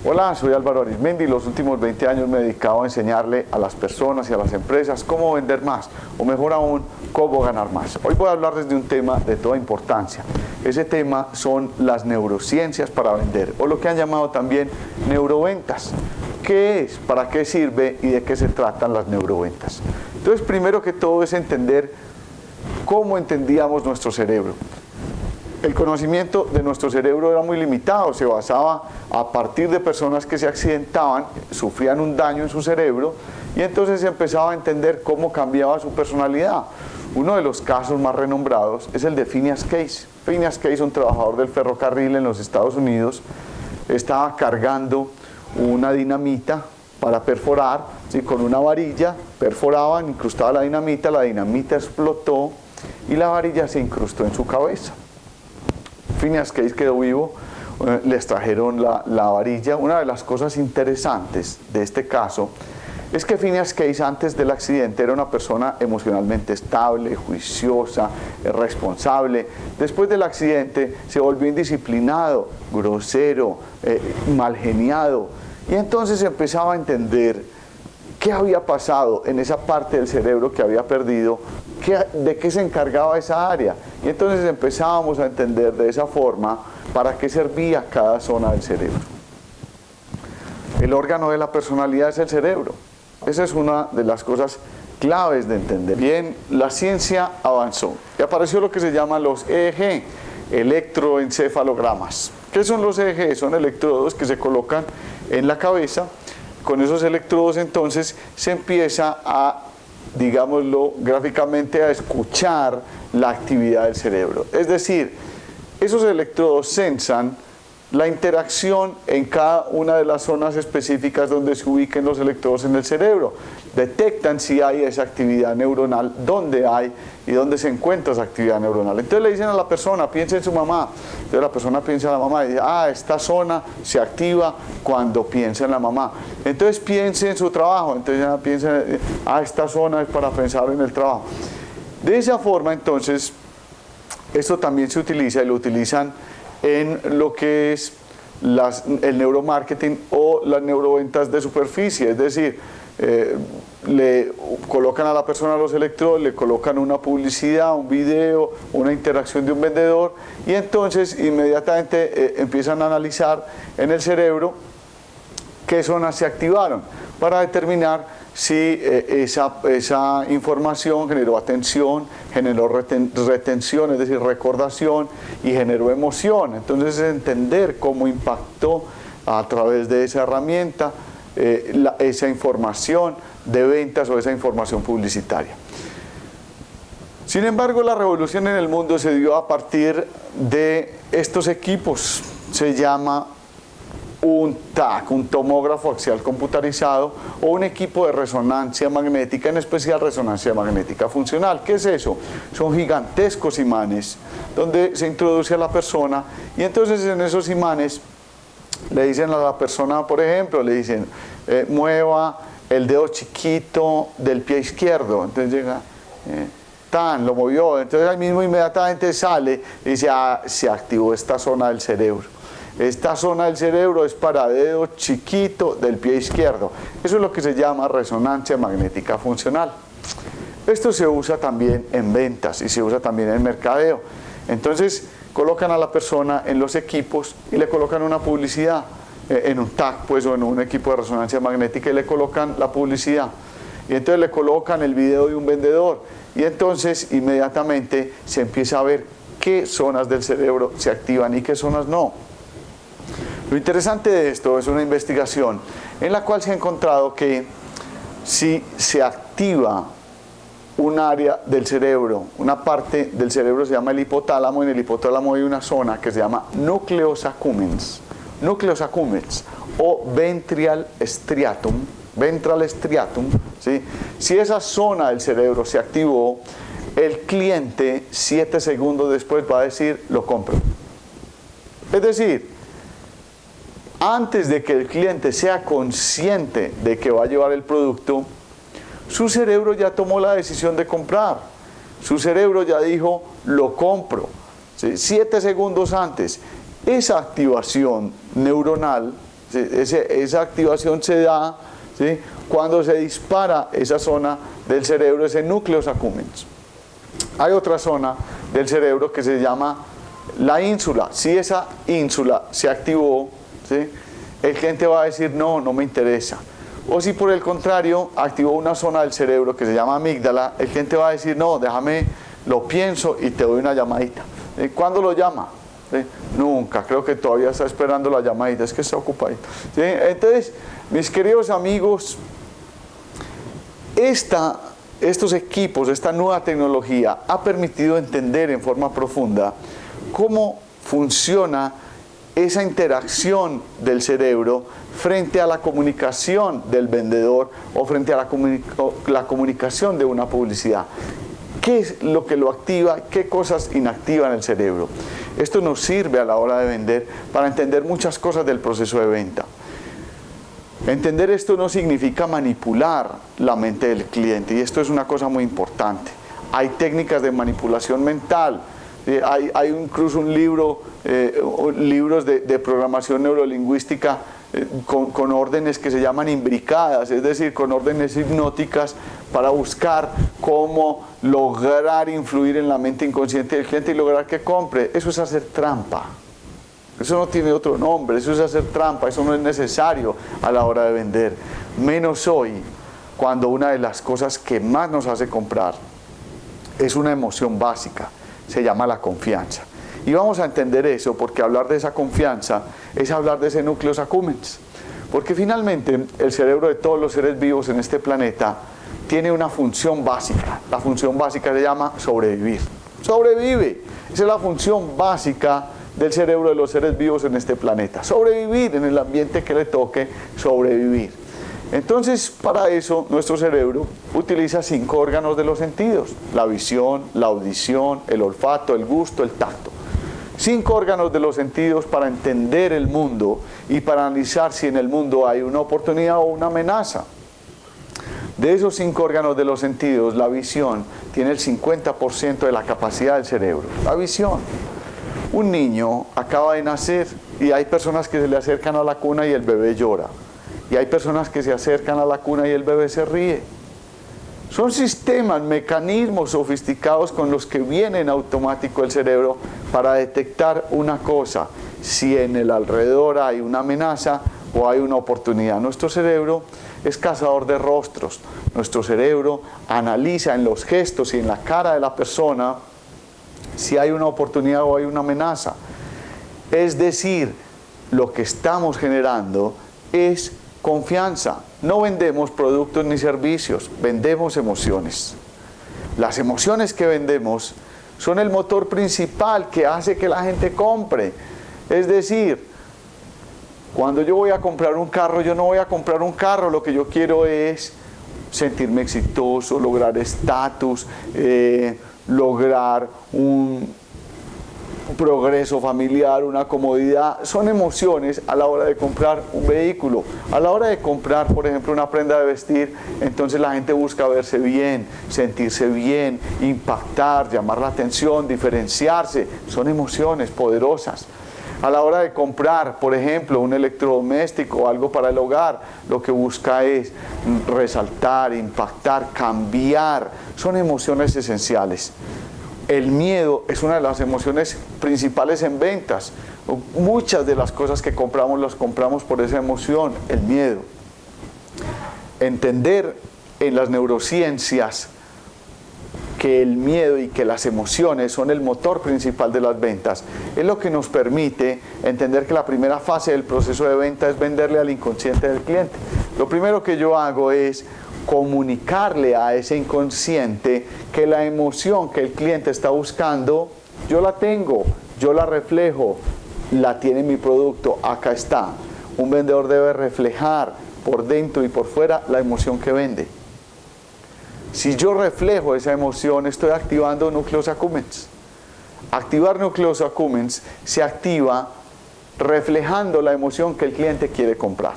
Hola, soy Álvaro Arizmendi. Los últimos 20 años me he dedicado a enseñarle a las personas y a las empresas cómo vender más, o mejor aún, cómo ganar más. Hoy voy a hablarles de un tema de toda importancia. Ese tema son las neurociencias para vender, o lo que han llamado también neuroventas. ¿Qué es? ¿Para qué sirve? ¿Y de qué se tratan las neuroventas? Entonces, primero que todo es entender cómo entendíamos nuestro cerebro. El conocimiento de nuestro cerebro era muy limitado, se basaba a partir de personas que se accidentaban, sufrían un daño en su cerebro y entonces se empezaba a entender cómo cambiaba su personalidad. Uno de los casos más renombrados es el de Phineas Case. Phineas Case, un trabajador del ferrocarril en los Estados Unidos, estaba cargando una dinamita para perforar, ¿sí? Con una varilla perforaban, incrustaba la dinamita explotó y la varilla se incrustó en su cabeza. Phineas Case quedó vivo, les trajeron la varilla. Una de las cosas interesantes de este caso es que Phineas Case antes del accidente era una persona emocionalmente estable, juiciosa, responsable. Después del accidente se volvió indisciplinado, grosero, malgeniado. Y entonces empezaba a entender qué había pasado en esa parte del cerebro que había perdido, de qué se encargaba esa área. Y entonces empezábamos a entender de esa forma para qué servía cada zona del cerebro. El órgano de la personalidad es el cerebro. Esa es una de las cosas claves de entender. Bien, la ciencia avanzó y apareció lo que se llama los EEG, electroencefalogramas. ¿Qué son los EEG? Son electrodos que se colocan en la cabeza. Con esos electrodos entonces se empieza a, digámoslo gráficamente, a escuchar la actividad del cerebro. Es decir, esos electrodos sensan la interacción en cada una de las zonas específicas donde se ubiquen los electrodos en el cerebro. Detectan si hay esa actividad neuronal, dónde hay y dónde se encuentra esa actividad neuronal. Entonces le dicen a la persona, piensa en su mamá. Entonces la persona piensa en la mamá y dice, esta zona se activa cuando piensa en la mamá. Entonces piense en su trabajo. Entonces ya piensa, esta zona es para pensar en el trabajo. De esa forma entonces, esto también se utiliza y lo utilizan en lo que es el neuromarketing o las neuroventas de superficie, es decir, le colocan a la persona los electrodos, le colocan una publicidad, un video, una interacción de un vendedor y entonces inmediatamente empiezan a analizar en el cerebro qué zonas se activaron para determinar si esa información generó atención, generó retención, es decir, recordación y generó emoción. Entonces es entender cómo impactó a través de esa herramienta esa información de ventas o esa información publicitaria. Sin embargo, la revolución en el mundo se dio a partir de estos equipos. Se llama un TAC, un tomógrafo axial computarizado, o un equipo de resonancia magnética, en especial resonancia magnética funcional. ¿Qué es eso? Son gigantescos imanes donde se introduce a la persona y entonces en esos imanes le dicen a la persona, por ejemplo, le dicen mueva el dedo chiquito del pie izquierdo. Entonces llega, lo movió, entonces ahí mismo inmediatamente sale y dice, se activó esta zona del cerebro. Esta zona del cerebro es para dedo chiquito del pie izquierdo. Eso es lo que se llama resonancia magnética funcional. Esto se usa también en ventas y se usa también en mercadeo. Entonces colocan a la persona en los equipos y le colocan una publicidad, en un TAC pues, o en un equipo de resonancia magnética y le colocan la publicidad. Y entonces le colocan el video de un vendedor y entonces inmediatamente se empieza a ver qué zonas del cerebro se activan y qué zonas no. Lo interesante de esto es una investigación en la cual se ha encontrado que si se activa un área del cerebro, una parte del cerebro se llama el hipotálamo, en el hipotálamo hay una zona que se llama nucleus accumbens o ventral striatum, ¿sí? Si esa zona del cerebro se activó, el cliente 7 segundos después va a decir, lo compro. Es decir, antes de que el cliente sea consciente de que va a llevar el producto, su cerebro ya tomó la decisión de comprar. Su cerebro ya dijo, lo compro. ¿Sí? 7 segundos antes. Esa activación neuronal ¿sí? Esa activación se da, ¿sí?, cuando se dispara esa zona del cerebro, ese nucleus accumbens. Hay otra zona del cerebro que se llama la ínsula. Si esa ínsula se activó, ¿sí?, el cliente va a decir no, no me interesa. O si por el contrario activó una zona del cerebro que se llama amígdala, el cliente va a decir no, déjame, lo pienso y te doy una llamadita. ¿Cuándo lo llama? ¿Sí? Nunca, creo que todavía está esperando la llamadita, es que está ocupadito. ¿Sí? Entonces, mis queridos amigos, estos equipos, esta nueva tecnología ha permitido entender en forma profunda cómo funciona esa interacción del cerebro frente a la comunicación del vendedor o frente a la comunicación de una publicidad. ¿Qué es lo que lo activa? ¿Qué cosas inactivan el cerebro? Esto nos sirve a la hora de vender para entender muchas cosas del proceso de venta. Entender esto no significa manipular la mente del cliente, y esto es una cosa muy importante. Hay técnicas de manipulación mental. Hay incluso un libro, libros de programación neurolingüística con órdenes que se llaman imbricadas, es decir, con órdenes hipnóticas para buscar cómo lograr influir en la mente inconsciente del cliente y lograr que compre. Eso es hacer trampa. Eso no tiene otro nombre, eso es hacer trampa, eso no es necesario a la hora de vender. Menos hoy, cuando una de las cosas que más nos hace comprar es una emoción básica. Se llama la confianza. Y vamos a entender eso porque hablar de esa confianza es hablar de ese nucleus accumbens. Porque finalmente el cerebro de todos los seres vivos en este planeta tiene una función básica. La función básica se llama sobrevivir. Sobrevive. Esa es la función básica del cerebro de los seres vivos en este planeta. Sobrevivir en el ambiente que le toque sobrevivir. Entonces, para eso, nuestro cerebro utiliza 5 órganos de los sentidos: la visión, la audición, el olfato, el gusto, el tacto. 5 órganos de los sentidos para entender el mundo y para analizar si en el mundo hay una oportunidad o una amenaza. De esos 5 órganos de los sentidos, la visión tiene el 50% de la capacidad del cerebro. La visión. Un niño acaba de nacer y hay personas que se le acercan a la cuna y el bebé llora. Y hay personas que se acercan a la cuna y el bebé se ríe. Son sistemas, mecanismos sofisticados con los que viene en automático el cerebro para detectar una cosa, si en el alrededor hay una amenaza o hay una oportunidad. Nuestro cerebro es cazador de rostros. Nuestro cerebro analiza en los gestos y en la cara de la persona si hay una oportunidad o hay una amenaza. Es decir, lo que estamos generando es confianza. No vendemos productos ni servicios, vendemos emociones. Las emociones que vendemos son el motor principal que hace que la gente compre. Es decir, cuando yo voy a comprar un carro, yo no voy a comprar un carro, lo que yo quiero es sentirme exitoso, lograr estatus, lograr un progreso familiar, una comodidad. Son emociones a la hora de comprar un vehículo. A la hora de comprar, por ejemplo, una prenda de vestir, entonces la gente busca verse bien, sentirse bien, impactar, llamar la atención, diferenciarse. Son emociones poderosas. A la hora de comprar, por ejemplo, un electrodoméstico o algo para el hogar, lo que busca es resaltar, impactar, cambiar. Son emociones esenciales. El miedo es una de las emociones principales en ventas. Muchas de las cosas que compramos las compramos por esa emoción, el miedo. Entender en las neurociencias que el miedo y que las emociones son el motor principal de las ventas es lo que nos permite entender que la primera fase del proceso de venta es venderle al inconsciente del cliente. Lo primero que yo hago es comunicarle a ese inconsciente que la emoción que el cliente está buscando, yo la tengo, yo la reflejo, la tiene mi producto, acá está. Un vendedor debe reflejar por dentro y por fuera la emoción que vende. Si yo reflejo esa emoción, estoy activando nucleus accumbens. Activar nucleus accumbens se activa reflejando la emoción que el cliente quiere comprar.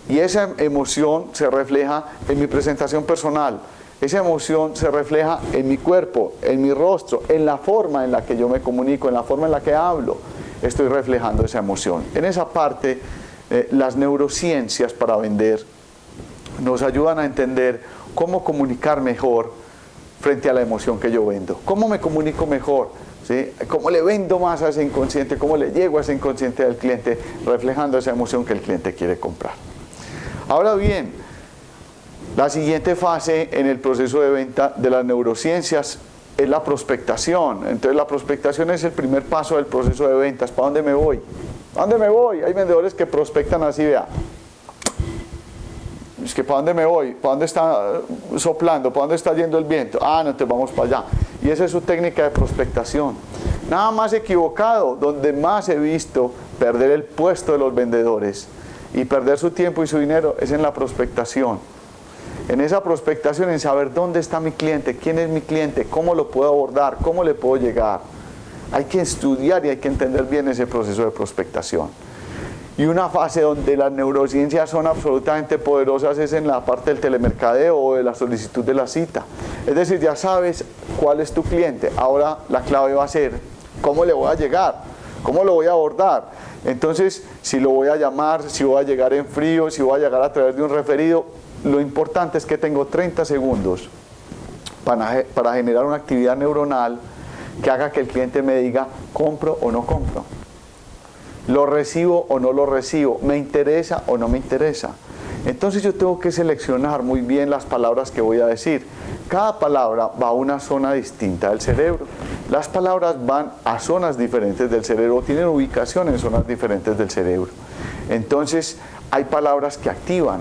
Y esa emoción se refleja en mi presentación personal. Esa emoción se refleja en mi cuerpo, en mi rostro, en la forma en la que yo me comunico, en la forma en la que hablo. Estoy reflejando esa emoción. En esa parte Las neurociencias para vender nos ayudan a entender cómo comunicar mejor frente a la emoción que yo vendo. ¿Cómo me comunico mejor? ¿Sí? ¿Cómo le vendo más a ese inconsciente? ¿Cómo le llego a ese inconsciente del cliente reflejando esa emoción que el cliente quiere comprar? Ahora bien, la siguiente fase en el proceso de venta de las neurociencias es la prospectación. Entonces la prospectación es el primer paso del proceso de ventas. ¿Para dónde me voy? ¿Para dónde me voy? Hay vendedores que prospectan así, vea. Es que ¿para dónde me voy? ¿Para dónde está soplando? ¿Para dónde está yendo el viento? Ah, no, entonces vamos para allá. Y esa es su técnica de prospectación. Nada más equivocado. Donde más he visto perder el puesto de los vendedores y perder su tiempo y su dinero es en la prospectación. En esa prospectación, en saber dónde está mi cliente, quién es mi cliente, cómo lo puedo abordar, cómo le puedo llegar. Hay que estudiar y hay que entender bien ese proceso de prospectación. Y una fase donde las neurociencias son absolutamente poderosas es en la parte del telemercadeo o de la solicitud de la cita. Es decir, ya sabes cuál es tu cliente. Ahora la clave va a ser cómo le voy a llegar, cómo lo voy a abordar. Entonces, si lo voy a llamar, si voy a llegar en frío, si voy a llegar a través de un referido, lo importante es que tengo 30 segundos para generar una actividad neuronal que haga que el cliente me diga, ¿compro o no compro? ¿Lo recibo o no lo recibo? ¿Me interesa o no me interesa? Entonces yo tengo que seleccionar muy bien las palabras que voy a decir. Cada palabra va a una zona distinta del cerebro. Las palabras van a zonas diferentes del cerebro, tienen ubicación en zonas diferentes del cerebro. Entonces hay palabras que activan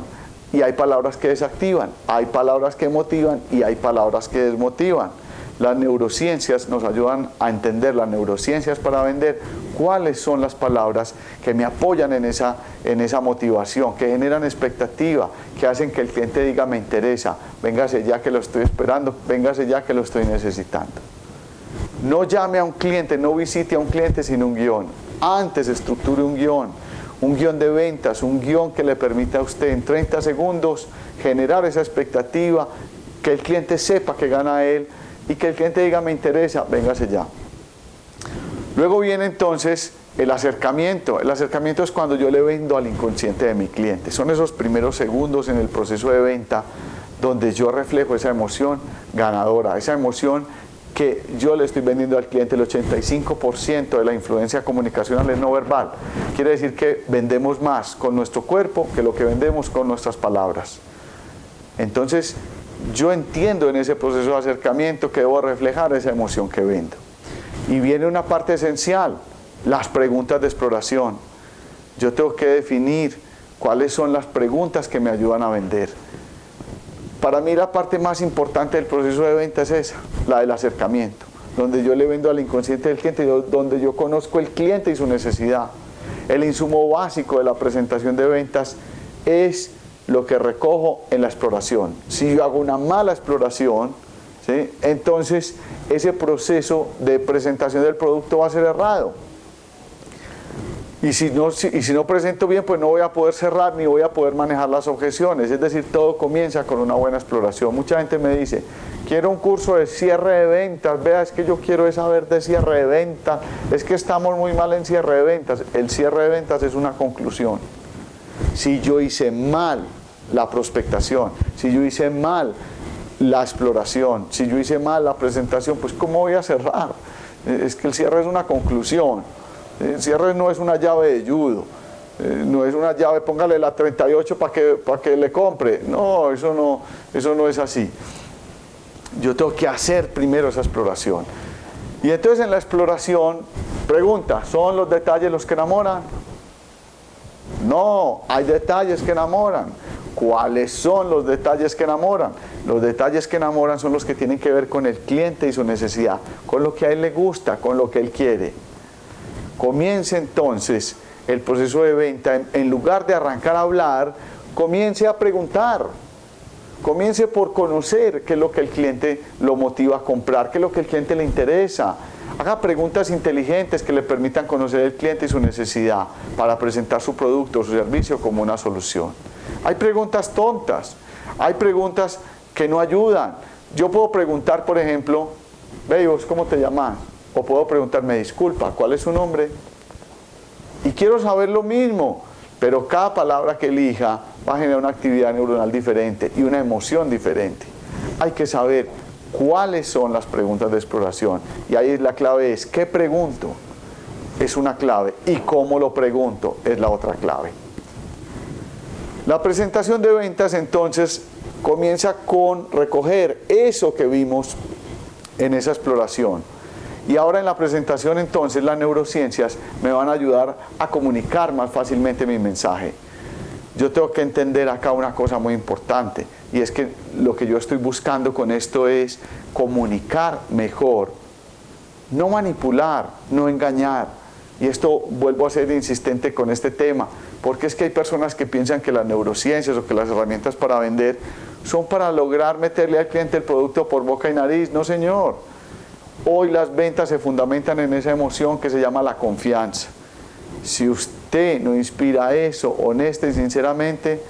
y hay palabras que desactivan, hay palabras que motivan y hay palabras que desmotivan. Las neurociencias nos ayudan a entender, las neurociencias para vender, cuáles son las palabras que me apoyan en esa motivación, que generan expectativa, que hacen que el cliente diga me interesa, véngase ya que lo estoy esperando, véngase ya que lo estoy necesitando. No llame a un cliente, no visite a un cliente sin un guión. Antes estructure un guión de ventas, un guión que le permita a usted en 30 segundos generar esa expectativa, que el cliente sepa que gana él y que el cliente diga me interesa, véngase ya. Luego viene entonces el acercamiento. El acercamiento es cuando yo le vendo al inconsciente de mi cliente. Son esos primeros segundos en el proceso de venta donde yo reflejo esa emoción ganadora, esa emoción que yo le estoy vendiendo al cliente. El 85% de la influencia comunicacional es no verbal. Quiere decir que vendemos más con nuestro cuerpo que lo que vendemos con nuestras palabras. Entonces, yo entiendo en ese proceso de acercamiento que debo reflejar esa emoción que vendo. Y viene una parte esencial, las preguntas de exploración. Yo tengo que definir cuáles son las preguntas que me ayudan a vender. Para mí la parte más importante del proceso de venta es esa, la del acercamiento, donde yo le vendo al inconsciente del cliente, donde yo conozco el cliente y su necesidad. El insumo básico de la presentación de ventas es lo que recojo en la exploración. Si yo hago una mala exploración, ¿sí?, entonces ese proceso de presentación del producto va a ser errado. Y si no presento bien, pues no voy a poder cerrar ni voy a poder manejar las objeciones. Es decir, todo comienza con una buena exploración. Mucha gente me dice, quiero un curso de cierre de ventas. Vea, es que yo quiero saber de cierre de ventas. Es que estamos muy mal en cierre de ventas. El cierre de ventas es una conclusión. Si yo hice mal la prospectación, si yo hice mal la exploración, si yo hice mal la presentación, pues ¿cómo voy a cerrar? Es que el cierre es una conclusión. El cierre no es una llave de judo, no es una llave, póngale la 38 para que le compre. No, eso no es así. Yo tengo que hacer primero esa exploración. Y entonces en la exploración, pregunta, ¿son los detalles los que enamoran? No, hay detalles que enamoran. ¿Cuáles son los detalles que enamoran? Los detalles que enamoran son los que tienen que ver con el cliente y su necesidad, con lo que a él le gusta, con lo que él quiere. Comience entonces el proceso de venta, en lugar de arrancar a hablar, comience a preguntar. Comience por conocer qué es lo que el cliente lo motiva a comprar, qué es lo que el cliente le interesa. Haga preguntas inteligentes que le permitan conocer el cliente y su necesidad para presentar su producto o su servicio como una solución. Hay preguntas tontas, hay preguntas que no ayudan. Yo puedo preguntar, por ejemplo, ve, ¿vos cómo te llamas? O puedo preguntarme, disculpa, ¿cuál es su nombre? Y quiero saber lo mismo, pero cada palabra que elija va a generar una actividad neuronal diferente y una emoción diferente. Hay que saber cuáles son las preguntas de exploración, y ahí la clave es ¿qué pregunto? Es una clave, y cómo lo pregunto es la otra clave. La presentación de ventas entonces comienza con recoger eso que vimos en esa exploración. Y ahora en la presentación entonces las neurociencias me van a ayudar a comunicar más fácilmente mi mensaje. Yo tengo que entender acá una cosa muy importante, y es que lo que yo estoy buscando con esto es comunicar mejor, no manipular, no engañar. Y esto vuelvo a ser insistente con este tema, porque es que hay personas que piensan que las neurociencias o que las herramientas para vender son para lograr meterle al cliente el producto por boca y nariz. No, señor. Hoy las ventas se fundamentan en esa emoción que se llama la confianza. Si usted no inspira eso honesta y sinceramente,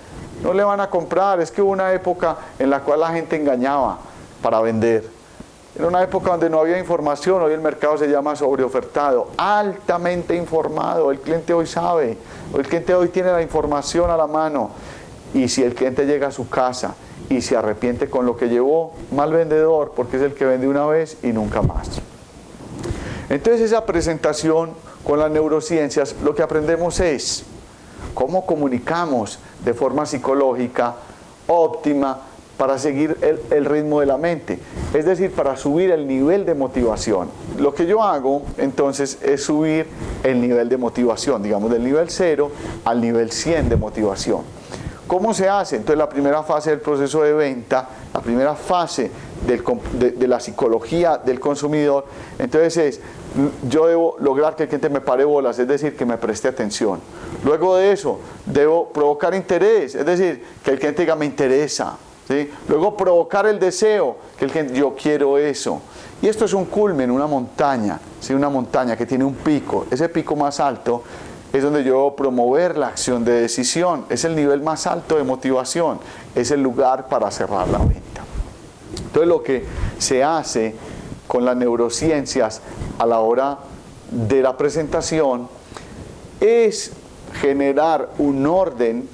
no le van a comprar. Es que hubo una época en la cual la gente engañaba para vender. Era una época donde no había información. Hoy el mercado se llama sobreofertado, altamente informado. El cliente hoy sabe, el cliente hoy tiene la información a la mano. Y si el cliente llega a su casa y se arrepiente con lo que llevó, mal vendedor, porque es el que vende una vez y nunca más. Entonces esa presentación con las neurociencias, lo que aprendemos es cómo comunicamos de forma psicológica óptima para seguir el ritmo de la mente, es decir, para subir el nivel de motivación. Lo que yo hago entonces es subir el nivel de motivación, digamos del nivel 0 al nivel 100 de motivación. ¿Cómo se hace? Entonces la primera fase del proceso de venta, la primera fase de la psicología del consumidor, entonces es, yo debo lograr que el cliente me pare bolas, es decir, que me preste atención. Luego de eso, debo provocar interés, es decir, que el cliente diga me interesa. ¿Sí? Luego provocar el deseo, que el cliente, yo quiero eso. Y esto es un culmen, una montaña, ¿sí? Una montaña que tiene un pico. Ese pico más alto es donde yo debo promover la acción de decisión. Es el nivel más alto de motivación. Es el lugar para cerrar la venta. Entonces lo que se hace con las neurociencias a la hora de la presentación es generar un orden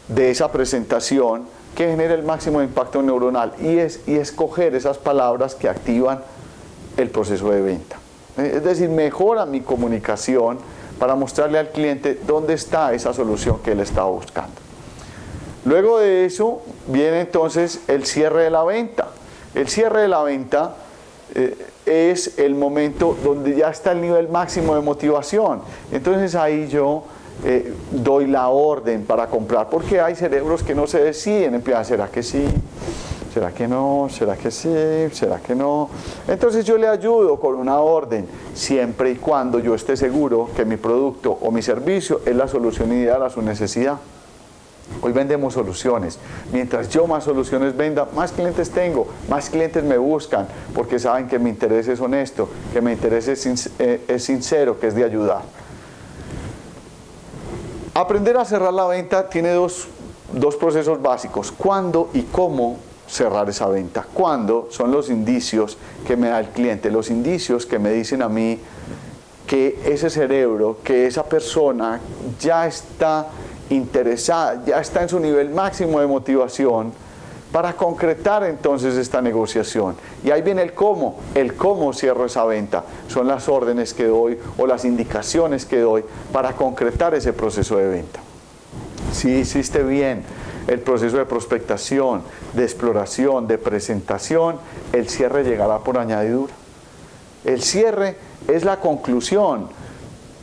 de esa presentación que genere el máximo impacto neuronal y escoger esas palabras que activan el proceso de venta. Es decir, mejora mi comunicación para mostrarle al cliente dónde está esa solución que él estaba buscando. Luego de eso viene entonces el cierre de la venta. El cierre de la venta es el momento donde ya está el nivel máximo de motivación. Entonces ahí yo doy la orden para comprar, porque hay cerebros que no se deciden, empiezan, ¿será que sí? ¿Será que no? ¿Será que sí? ¿Será que no? Entonces yo le ayudo con una orden, siempre y cuando yo esté seguro que mi producto o mi servicio es la solución ideal a su necesidad. Hoy vendemos soluciones. Mientras yo más soluciones venda, más clientes tengo, más clientes me buscan, porque saben que mi interés es honesto, que mi interés es sincero, que es de ayudar. Aprender a cerrar la venta tiene dos procesos básicos. ¿Cuándo y cómo cerrar esa venta? ¿Cuándo? Son los indicios que me da el cliente, los indicios que me dicen a mí que ese cerebro, que esa persona ya está interesada, ya está en su nivel máximo de motivación para concretar entonces esta negociación. Y ahí viene el cómo cierro esa venta. Son las órdenes que doy o las indicaciones que doy para concretar ese proceso de venta. Si hiciste bien el proceso de prospectación, de exploración, de presentación, el cierre llegará por añadidura. El cierre es la conclusión.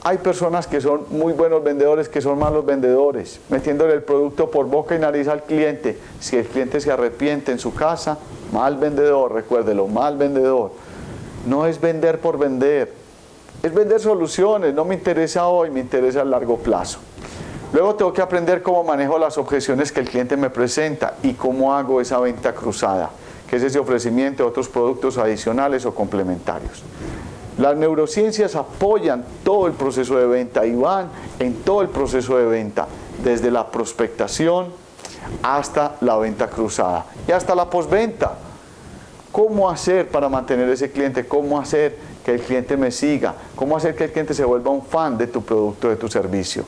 Hay personas que son muy buenos vendedores, que son malos vendedores, metiéndole el producto por boca y nariz al cliente. Si el cliente se arrepiente en su casa, mal vendedor, recuérdelo, mal vendedor. No es vender por vender, es vender soluciones. No me interesa hoy, me interesa a largo plazo. Luego tengo que aprender cómo manejo las objeciones que el cliente me presenta y cómo hago esa venta cruzada, que es ese ofrecimiento de otros productos adicionales o complementarios. Las neurociencias apoyan todo el proceso de venta y van en todo el proceso de venta, desde la prospectación hasta la venta cruzada y hasta la postventa. ¿Cómo hacer para mantener ese cliente? ¿Cómo hacer que el cliente me siga? ¿Cómo hacer que el cliente se vuelva un fan de tu producto, de tu servicio?